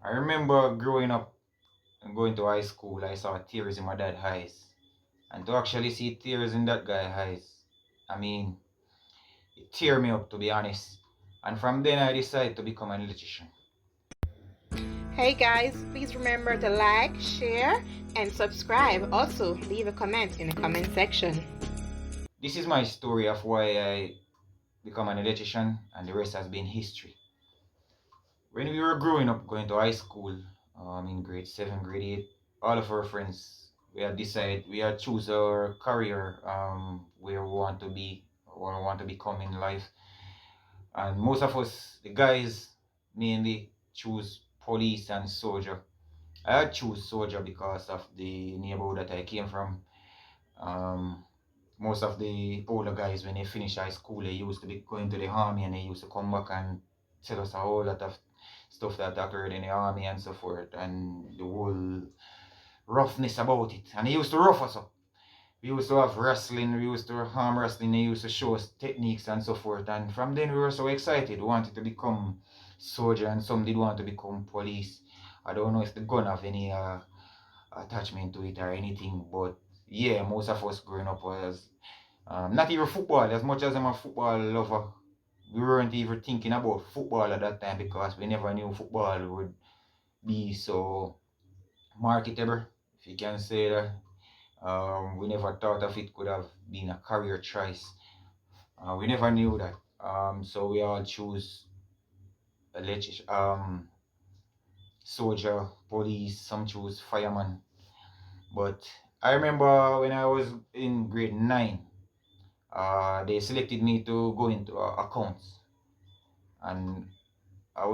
I remember growing up and going to high school, I saw tears in my dad's eyes. And to actually see tears in that guy's eyes, I mean, it tear me up to be honest. And from then I decided to become an electrician. Hey guys, please remember to like, share, and subscribe. Also, leave a comment in the comment section. This is my story of why I become an electrician, and the rest has been history. When we were growing up, going to high school, in grade 7, grade 8, all of our friends, we had choose our career, where we want to be, or we want to become in life. And most of us, the guys, mainly choose police and soldier. I had choose soldier because of the neighborhood that I came from. Um, Most of the older guys, when they finish high school, they used to be going to the army and they used to come back and tell us a whole lot of stuff that occurred in the army and so forth, and the whole roughness about it. And they used to rough us up. We used to have wrestling, we used to arm wrestling, they used to show us techniques and so forth. And from then we were so excited, we wanted to become soldier, and some did want to become police. I don't know if the gun have any attachment to it or anything, but yeah, most of us growing up was not even football. As much as I'm a football lover, we weren't even thinking about football at that time because we never knew football would be so marketable, if you can say that. We never thought of it could have been a career choice. We never knew that. So we all choose soldier, police, some choose fireman. But I remember when I was in grade 9, they selected me to go into accounts. And I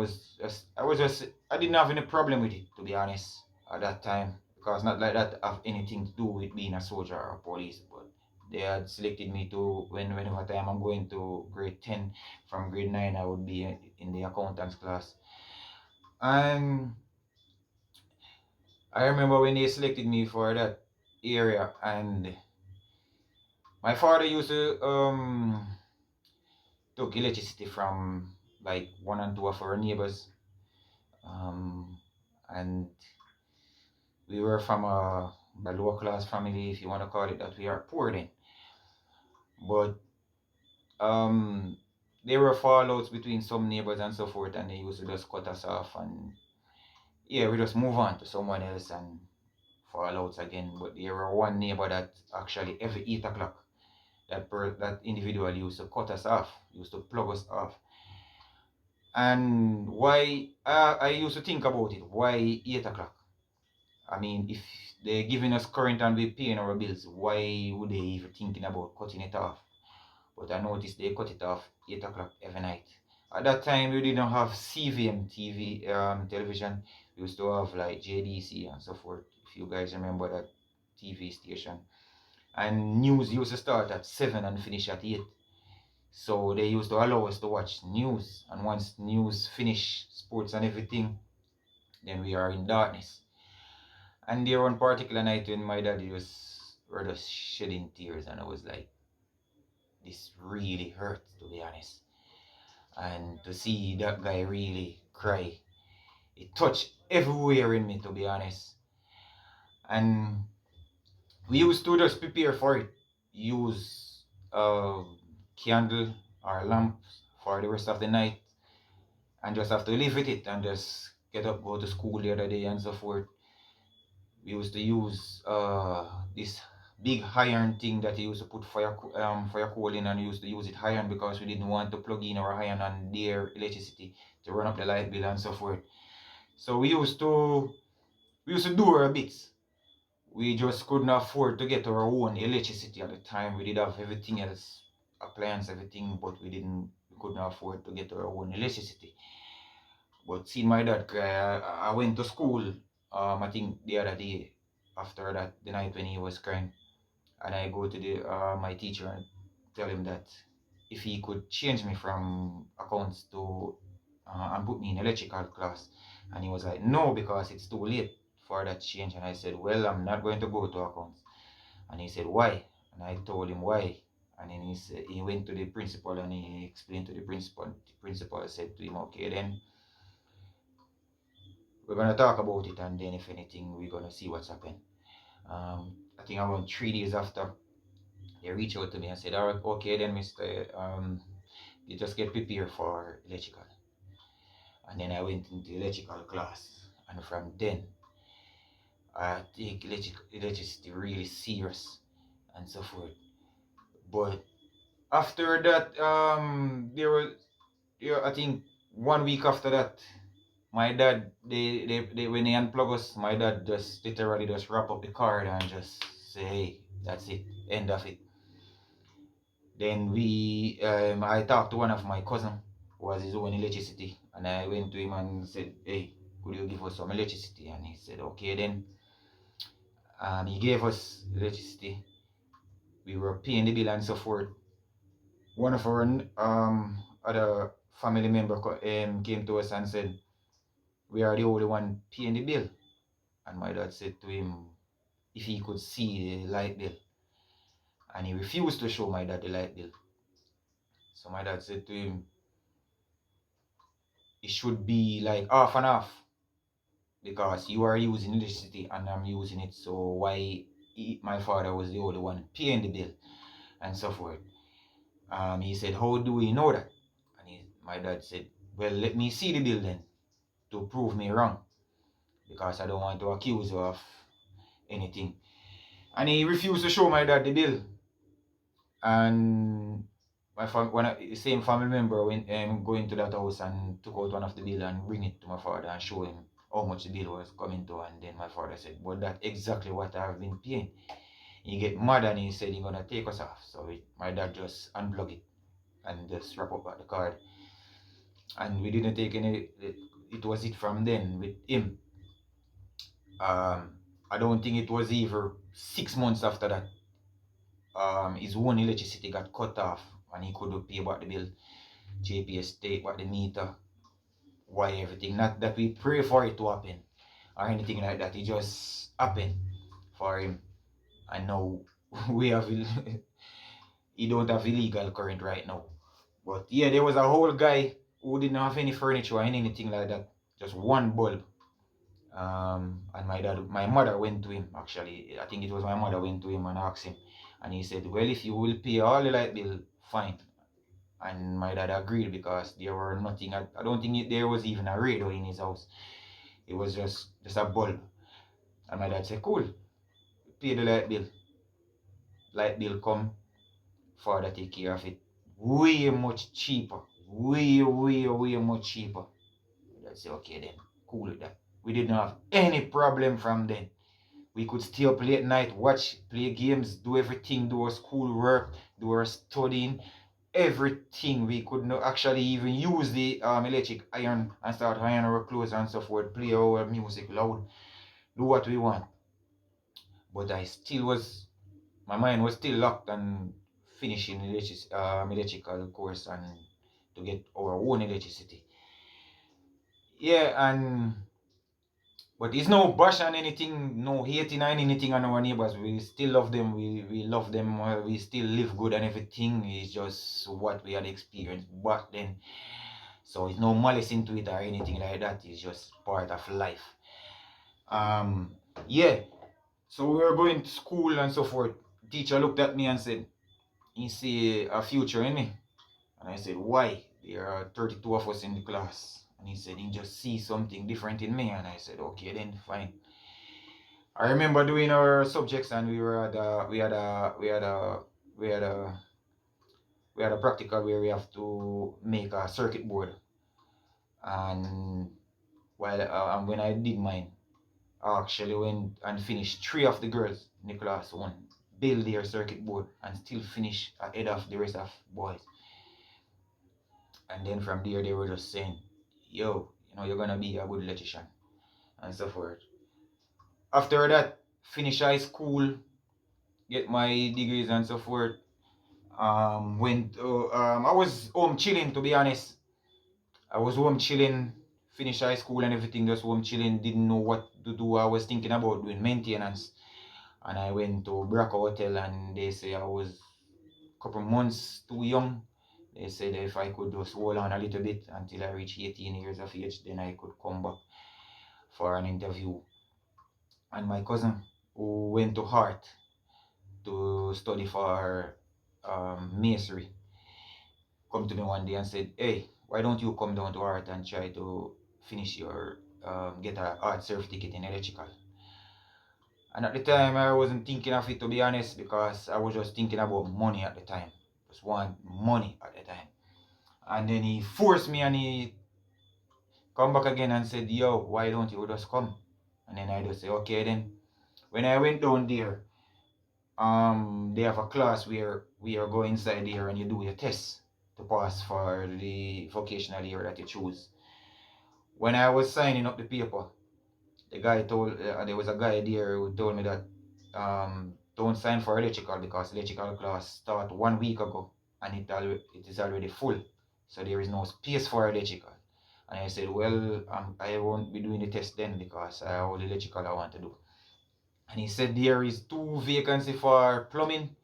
didn't have any problem with it, to be honest, at that time, because not like that have anything to do with being a soldier or police. But they had selected me to whenever time I'm going to grade 10, from grade 9 I would be in the accountants class. And I remember when they selected me for that area, and my father used to took electricity from like one and two of our neighbors. Um, and we were from a lower class family, if you want to call it that. We are poor then. But um, there were fallouts between some neighbors and so forth, and they used to just cut us off. And yeah, we just move on to someone else and fallouts again. But there were one neighbor that actually every 8 o'clock, that individual used to cut us off, used to plug us off. And why, I used to think about it, why 8 o'clock? I mean, if they're giving us current and we're paying our bills, why would they even thinking about cutting it off? But I noticed they cut it off 8 o'clock every night. At that time, we didn't have CVM TV, television. We used to have like JDC and so forth, if you guys remember that TV station. And news used to start at 7 and finish at 8. So they used to allow us to watch news. And once news finish, sports and everything, then we are in darkness. And there one particular night when my daddy were just shedding tears, and I was like, this really hurt, to be honest. And to see that guy really cry, it touched everywhere in me, to be honest. And we used to just prepare for it. Use a candle or lamp for the rest of the night, and just have to live with it and just get up, go to school the other day and so forth. We used to use this big iron thing that he used to put fire coal in, and we used to use it iron because we didn't want to plug in our iron and their electricity to run up the light bill and so forth. So we used to do our bits. We just couldn't afford to get our own electricity at the time. We did have everything else, appliance, everything, but we couldn't afford to get our own electricity. But seeing my dad cry, I went to school, I think the other day, after that, the night when he was crying, and I go to my teacher and tell him that if he could change me from accounts to and put me in electrical class. And he was like, no, because it's too late for that change. And I said, well, I'm not going to go to accounts. And he said, why? And I told him why. And then he went to the principal and he explained to the principal. The principal said to him, okay, then we're gonna talk about it, and then if anything, we're gonna see what's happened. I think around 3 days after, they reached out to me and said, "All right, okay then, Mister, you just get prepared for electrical." And then I went into electrical class, and from then I take electricity really serious and so forth. But after that, there was, yeah, I think 1 week after that, my dad, they when they unplug us, my dad just literally just wrap up the card and just say, "Hey, that's it, end of it." Then I talked to one of my cousin who has his own electricity, and I went to him and said, "Hey, could you give us some electricity?" And he said, "Okay then." He gave us electricity. We were paying the bill and so forth. One of our other family member came to us and said, "We are the only one paying the bill." And my dad said to him if he could see the light bill. And he refused to show my dad the light bill. So my dad said to him, it should be like half and half, because you are using electricity and I'm using it. So why my father was the only one paying the bill and so forth. He said, "How do we know that?" And my dad said, "Well, let me see the bill then to prove me wrong, because I don't want to accuse you of anything." And he refused to show my dad the bill. And the same family member went going to that house and took out one of the bill and bring it to my father and show him how much the bill was coming to. And then my father said, "But that's exactly what I've been paying." He get mad and he said he's gonna take us off. So my dad just unplugged it and just wrap up the card. And we didn't take any. It was it from then with him. I don't think it was even 6 months after that. His own electricity got cut off and he couldn't pay back the bill. JPS take back the meter, why everything. Not that we pray for it to happen or anything like that. It just happened for him. And now we have he don't have illegal current right now. But yeah, there was a whole guy who didn't have any furniture or anything like that. Just one bulb. And my mother went to him actually. I think it was my mother went to him and asked him. And he said, "Well, if you will pay all the light bill, fine." And my dad agreed because there were nothing. I don't think there was even a radio in his house. It was just a bulb. And my dad said, "Cool, pay the light bill." Light bill come, father take care of it. Way much cheaper. Way much cheaper. My dad said, "Okay then, cool with that." We didn't have any problem from then. We could stay up late night, play games, do everything, do our school work, do our studying, everything. We could not actually even use the electric iron and start ironing our clothes and so forth, play our music loud, do what we want. But my mind was still locked on finishing electrical course and to get our own electricity. Yeah, but it's no bash on anything, no hating on anything on our neighbors. We still love them. We love them. We still live good and everything. It's just what we had experienced back then. So it's no malice into it or anything like that. It's just part of life. Yeah. So we were going to school and so forth. Teacher looked at me and said, "He see a future in me." And I said, "Why? There are 32 of us in the class." And he said, "He just see something different in me." And I said, "Okay, then fine." I remember doing our subjects, and we had a practical where we have to make a circuit board. And when I did mine, I actually went and finished 3 of the girls in the class one build their circuit board and still finish ahead of the rest of boys. And then from there they were just saying, "Yo, you're gonna be a good electrician," and so forth. After that, finish high school, get my degrees and so forth. I was home chilling, to be honest. I was home chilling, finished high school and everything, just home chilling, didn't know what to do. I was thinking about doing maintenance. And I went to Braca Hotel and they say I was a couple months too young. They said if I could just hold on a little bit until I reach 18 years of age, then I could come back. for an interview. And my cousin, who went to Hart to study for masonry, come to me one day and said, "Hey, why don't you come down to Hart and try to finish your get a art certificate in electrical?" And at the time, I wasn't thinking of it, to be honest, because I was just thinking about money at the time. Just want money at the time. And then he forced me, and he come back again and said, "Yo, why don't you just come?" And then I just say, "Okay then." When I went down there, they have a class where we are going inside there and you do your test to pass for the vocational year that you choose. When I was signing up the paper, the guy told there was a guy there who told me that don't sign for electrical because electrical class start 1 week ago and it is already full, so there is no space for electrical. And I said, well, I won't be doing the test then because I have all the electrical I want to do. And he said there is 2 vacancies for plumbing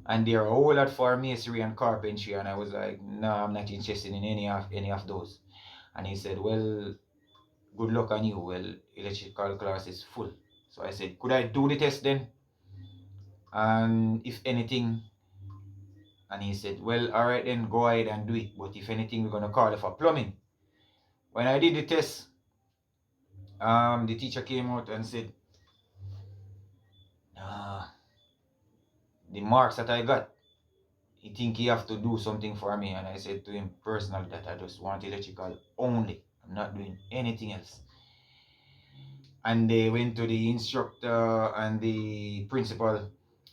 and there are a whole lot for masonry and carpentry. And I was like, no, I'm not interested in any of those. And he said, well, good luck on you. Well, electrical class is full. So I said, could I do the test then? And if anything, and he said, well, all right then, go ahead and do it. But if anything, we're gonna call you for plumbing. When I did the test, the teacher came out and said, the marks that I got, he think he have to do something for me. And I said to him personally that I just want electrical only. I'm not doing anything else. And they went to the instructor and the principal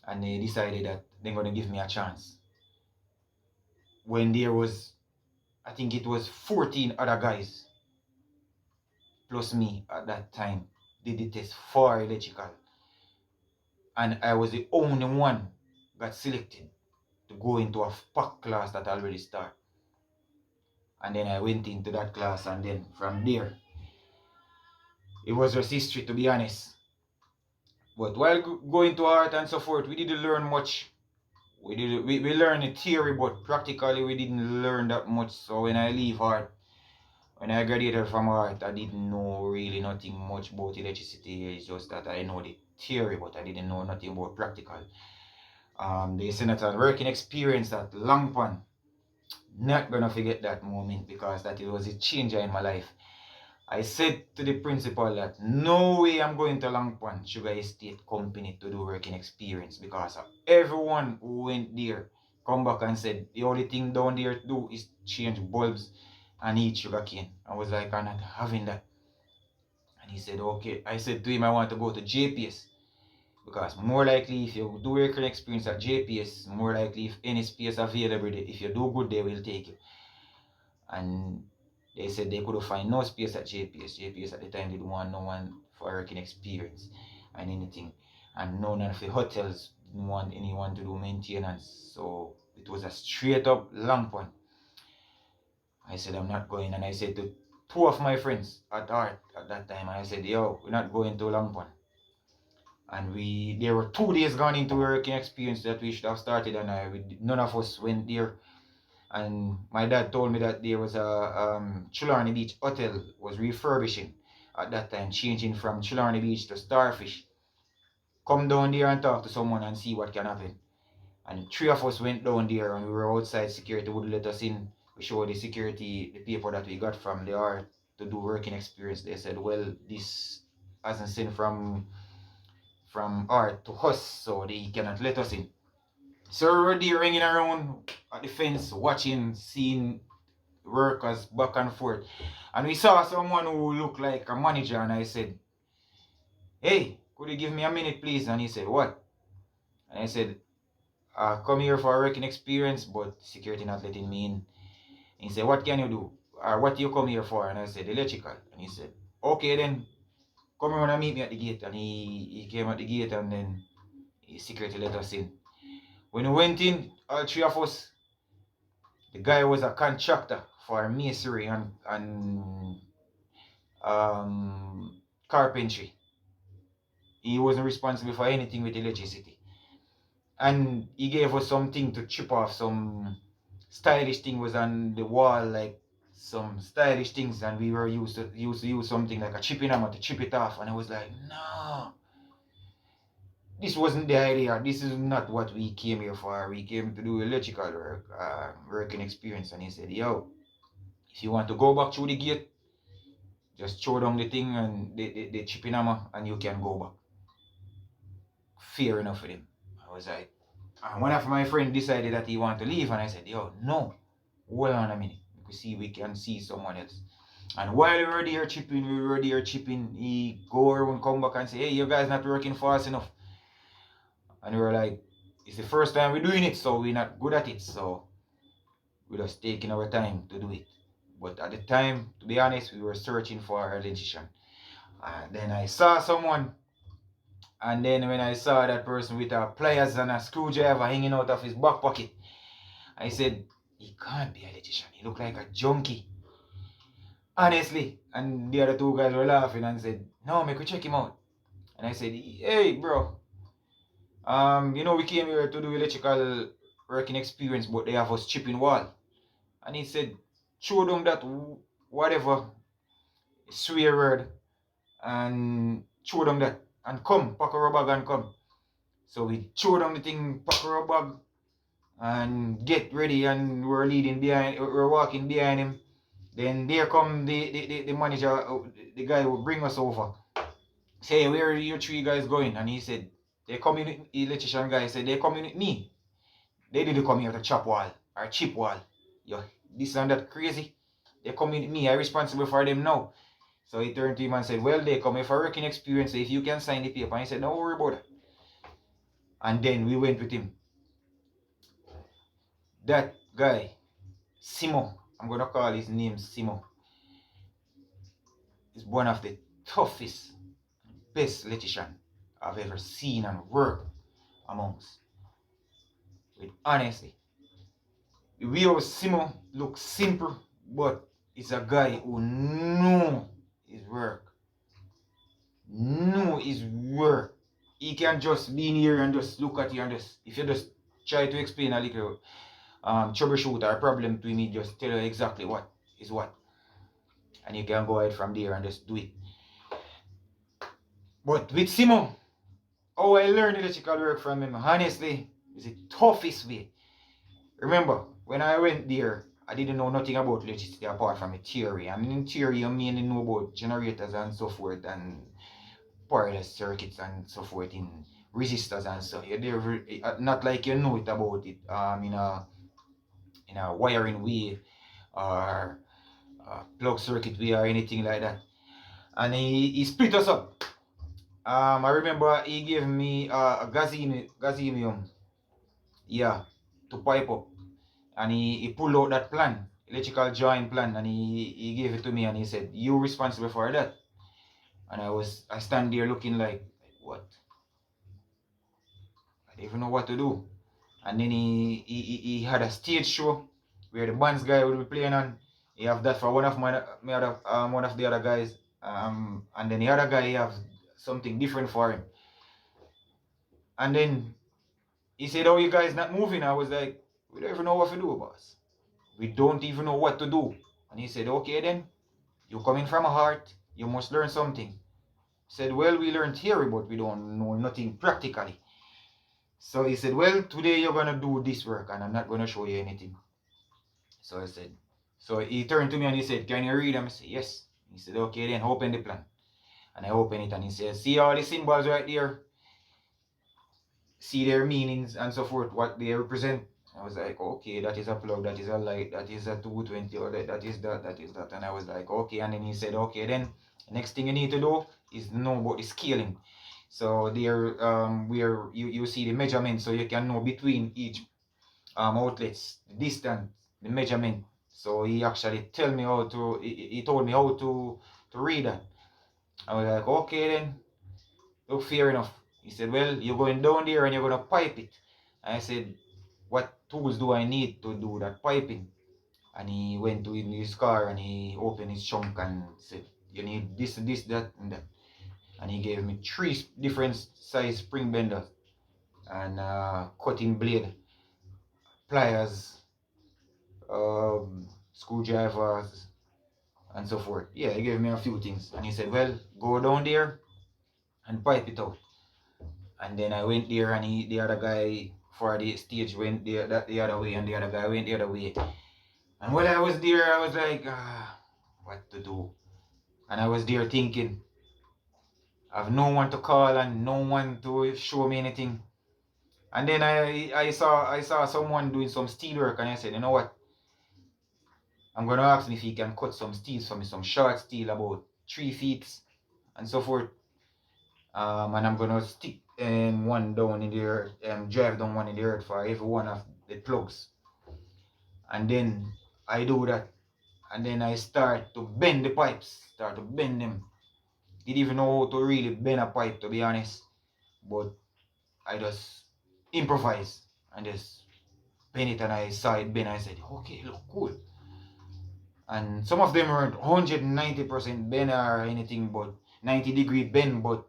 and they decided that they're going to give me a chance. When there was, I think it was 14 other guys plus me at that time did the test for electrical. And I was the only one got selected to go into a packed class that already started. And then I went into that class, and then from there, it was just history, to be honest. But while going to art and so forth, we didn't learn much. We learned the theory, but practically we didn't learn that much. So when I leave art, when I graduated from art, I didn't know really nothing much about electricity. It's just that I know the theory, but I didn't know nothing about practical. They sent us a working experience at Longpan. Not gonna forget that moment because that it was a changer in my life. I said to the principal that no way I'm going to Longpan Sugar Estate Company to do working experience because everyone who went there come back and said the only thing down there to do is change bulbs and eat sugar cane. I was like, I'm not having that. And he said, okay. I said to him, I want to go to JPS because more likely if you do working experience at JPS, more likely if any space available, if you do good, they will take you. And they said they couldn't find no space at JPS. JPS at the time didn't want no one for working experience and anything. And none of the hotels didn't want anyone to do maintenance. So it was a straight up long one. I said, I'm not going. And I said to two of my friends at art at that time, I said, yo, we're not going to Longpan. And there were 2 days gone into working experience that we should have started, and none of us went there. And my dad told me that there was a Chillarney Beach hotel was refurbishing at that time, changing from Chillarney Beach to Starfish. Come down there and talk to someone and see what can happen. And 3 of us went down there and we were outside. Security would let us in. We showed the security the paper that we got from the art to do working experience. They said, well, this hasn't sent from art to us, so they cannot let us in. So we were there ringing around at the fence, watching, seeing workers back and forth. And we saw someone who looked like a manager, and I said, hey, could you give me a minute, please? And he said, what? And I said, come here for a working experience, but security not letting me in. And he said, what can you do? Or what do you come here for? And I said, electrical. And he said, okay then, come around and meet me at the gate. And he came at the gate, and then security let us in. When we went in, all 3 of us, the guy was a contractor for masonry and carpentry. He wasn't responsible for anything with electricity. And he gave us something to chip off. Some stylish thing was on the wall, like some stylish things, and we were used to use something like a chipping hammer to chip it off, and I was like, no, this wasn't the idea. This is not what we came here for. We came to do electrical work, working experience. And he said, yo, if you want to go back through the gate, just throw down the thing and the chipping hammer, and you can go back. Fair enough with him. I was like, and one of my friends decided that he wanted to leave, and I said, yo, no, hold on a minute. We can see someone else. And while we were there chipping, he go around, come back and say, hey, you guys not working fast enough. And we were like, it's the first time we're doing it, so we're not good at it. So we're just taking our time to do it. But at the time, to be honest, we were searching for an electrician. And then I saw someone. And then when I saw that person with a pliers and a screwdriver hanging out of his back pocket, I said, he can't be an electrician. He looked like a junkie. Honestly. And the other two guys were laughing and said, no, make we check him out. And I said, hey, bro, we came here to do electrical working experience, but they have us chipping wall. And he said, show them that whatever swear word and show them that and come, pack a bag and come. So we throw down the thing, pack a bag and get ready, and we're walking behind him. Then there come the manager, the guy who bring us over. Say, where are you three guys going? And he said, they come in, the electrician guy said, they come in with me. They didn't come here to chop wall or chip wall. Yo, this and that crazy. They come in with me. I'm responsible for them now. So he turned to him and said, well, they come here for working experience. So if you can sign the paper. And he said, don't worry about it. And then we went with him. That guy, Simo, I'm going to call his name Simo, is one of the toughest, best electrician I've ever seen and worked amongst. With honesty. The way of Simo looks simple, but it's a guy who knows his work. Know his work. He can just be in here and just look at you and just, if you just try to explain a little troubleshoot or problem to him, he just tell you exactly what is what. And you can go ahead from there and just do it. But with Simo, I learned electrical work from him, honestly, is the toughest way. Remember, when I went there, I didn't know nothing about electricity apart from the theory. And in theory, you mainly know about generators and so forth, and wireless circuits and so forth, in resistors and so. You're not like you know it about it in a wiring way or plug circuit way or anything like that. And he split us up. I remember he gave me a gazinium, yeah, to pipe up. And he pulled out that plan, electrical joint plan, and he gave it to me and he said, you're responsible for that. And I stand there looking like, what? I don't even know what to do. And then he had a stage show where the bands guy would be playing on. He have that for one of one of the other guys. And then the other guy have something different for him. And then he said, oh, you guys not moving? I was like, we don't even know what to do, boss. We don't even know what to do. And he said, okay then, you coming from a heart, you must learn something. I said, well, we learned theory, but we don't know nothing practically. So he said, well, today you're going to do this work and I'm not going to show you anything. So I said, so he turned to me and he said, can you read them? I said, yes. He said, okay then, open the plan. And I opened it and he said, see all the symbols right there? See their meanings and so forth, what they represent. I was like, okay, that is a plug, that is a light, that is a 220, or that is that, that is that. And I was like, okay. And then he said, okay, then the next thing you need to do is know about the scaling. So there, where you see the measurement, so you can know between each outlets, the distance, the measurement. So he actually told me how to read that. I was like, okay then, look, fair enough. He said, well, you're going down there and you're going to pipe it. And I said, what tools do I need to do that piping? And he went to his car and he opened his trunk and said, you need this, that, and that. And he gave me 3 different size spring benders and cutting blade, pliers, screwdrivers, and so forth. Yeah, he gave me a few things. And he said, well, go down there and pipe it out. And then I went there, and the other guy for the stage went the other way, and the other guy went the other way. And while I was there, I was like, what to do? And I was there thinking, I have no one to call and no one to show me anything. And then I saw someone doing some steel work, and I said, you know what? I'm gonna ask him if he can cut some steel for me, some short steel about 3 feet and so forth. And I'm gonna stick one down in the earth, drive down one in the earth for every one of the plugs. And then I do that, and then I start to bend the pipes, start to bend them. Didn't even know how to really bend a pipe, to be honest, but I just improvise and just bend it, and I saw it bend. I said, okay, look cool. And some of them weren't 190% bend or anything, but 90-degree bend, but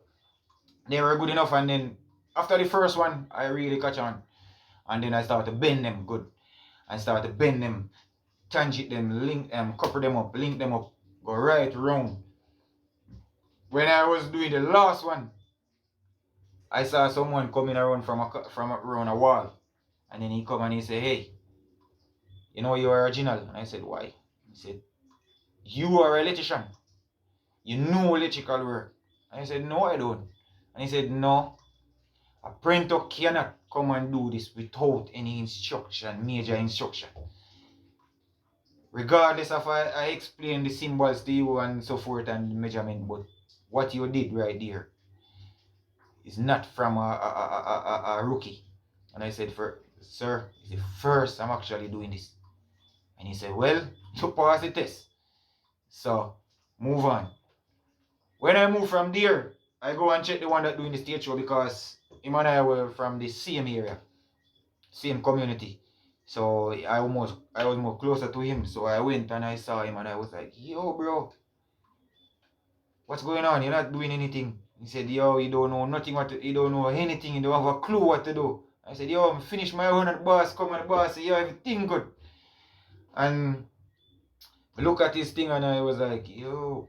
they were good enough. And then after the first one, I really catch on, and then I started to bend them good. I started to bend them, tangent them, link them, couple them up, link them up, go right round. When I was doing the last one, I saw someone coming around from around a wall, and then he come and he said, hey, you know you're original. And I said, why? He said, you are an electrician, you know electrical work. And I said, no, I don't. And he said, no, a printer cannot come and do this without any instruction, major instruction. Regardless of I explain the symbols to you and so forth and the measurement, but what you did right there is not from a rookie. And I said, sir, it's the first I'm actually doing this. And he said, well, you pass the test, so move on. When I move from there, I go and check the one that doing the stage show, because him and I were from the same area, same community. So I was more closer to him. So I went and I saw him, and I was like, yo, bro, what's going on? You're not doing anything. He said, yo, you don't know nothing you don't know anything, you don't have a clue what to do. I said, yo, I'm finished my own at the boss, come and the boss say, yo, everything good. And I look at this thing and I was like, yo,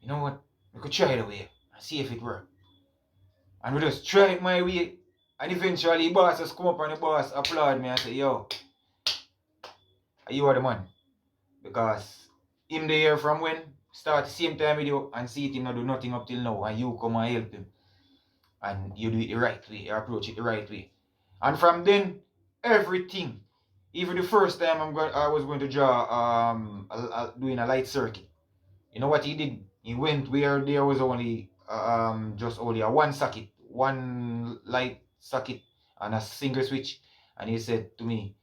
you know what? We could try it away and see if it works. And we just try it my way. And eventually the boss just come up and the boss applaud me and say, yo, you are the man. Because him there from when start the same time with you and see it him not do nothing up till now, and you come and help him. And you do it the right way, you approach it the right way. And from then, everything. Even the first time I was going to draw doing a light circuit. You know what he did? He went where there was only just only a one socket, one light socket and a single switch. And he said to me,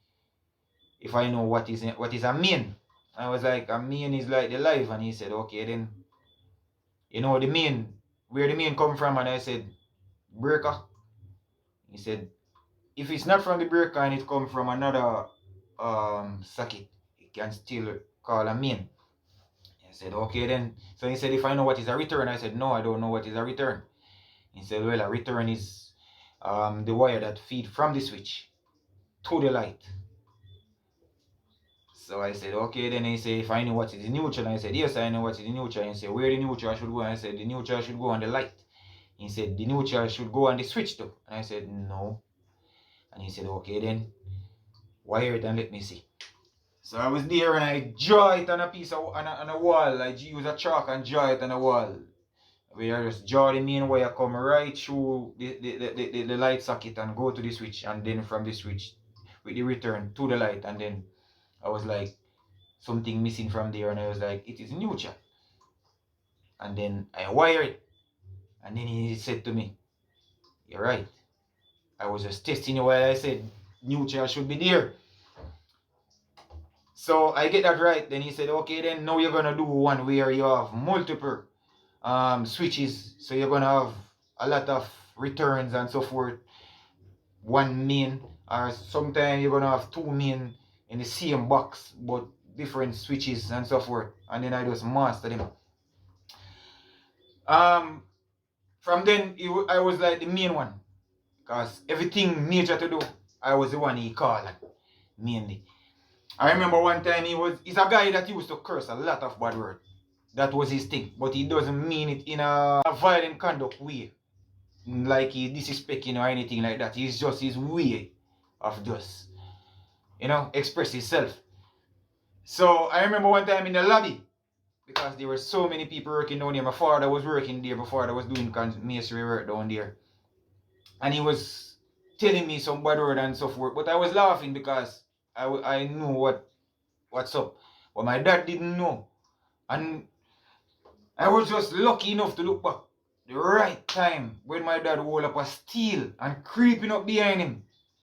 if I know what is a main. I was like, a main is like the live. And he said, okay, then you know the main, where the main come from. And I said, breaker. He said, if it's not from the breaker and it come from another socket, it can still call a main. I said, okay then. So he said, if I know what is a return. I said, no, I don't know what is a return. He said, well, a return is the wire that feed from the switch to the light. So I said, okay then. He said, if I know what is the neutral. I said, yes, I know what is the neutral. He said, where the neutral should go. And I said, the neutral should go on the light. He said, the neutral should go on the switch too. And I said, no. And he said, okay then, wire it and let me see. So I was there and I draw it on a piece of on a wall. I use a chalk and draw it on a wall. We just draw the main wire, come right through the light socket and go to the switch, and then from the switch with the return to the light. And then I was like, something missing from there, and I was like, it is neutral. And then I wire it, and then he said to me, you're right, I was just testing you while I said neutral should be there. So I get that right. Then he said, okay, then now you're gonna do one where you have multiple switches, so you're gonna have a lot of returns and so forth. One main, or sometimes you're gonna have two main in the same box, but different switches and so forth. And then I just master them. From then I was like the main one, because everything major to do, I was the one he called. mainly. I remember one time he's a guy that used to curse a lot of bad words. That was his thing, but he doesn't mean it in a violent conduct way, like he disrespecting or anything like that. It's just his way of just, express himself. So I remember one time in the lobby, because there were so many people working down there. My father was working there before I was doing masonry work down there. And he was telling me some bad word and so forth. But I was laughing because I knew what's up. But my dad didn't know. And I was just lucky enough to look back the right time when my dad hold up a steel and creeping up behind him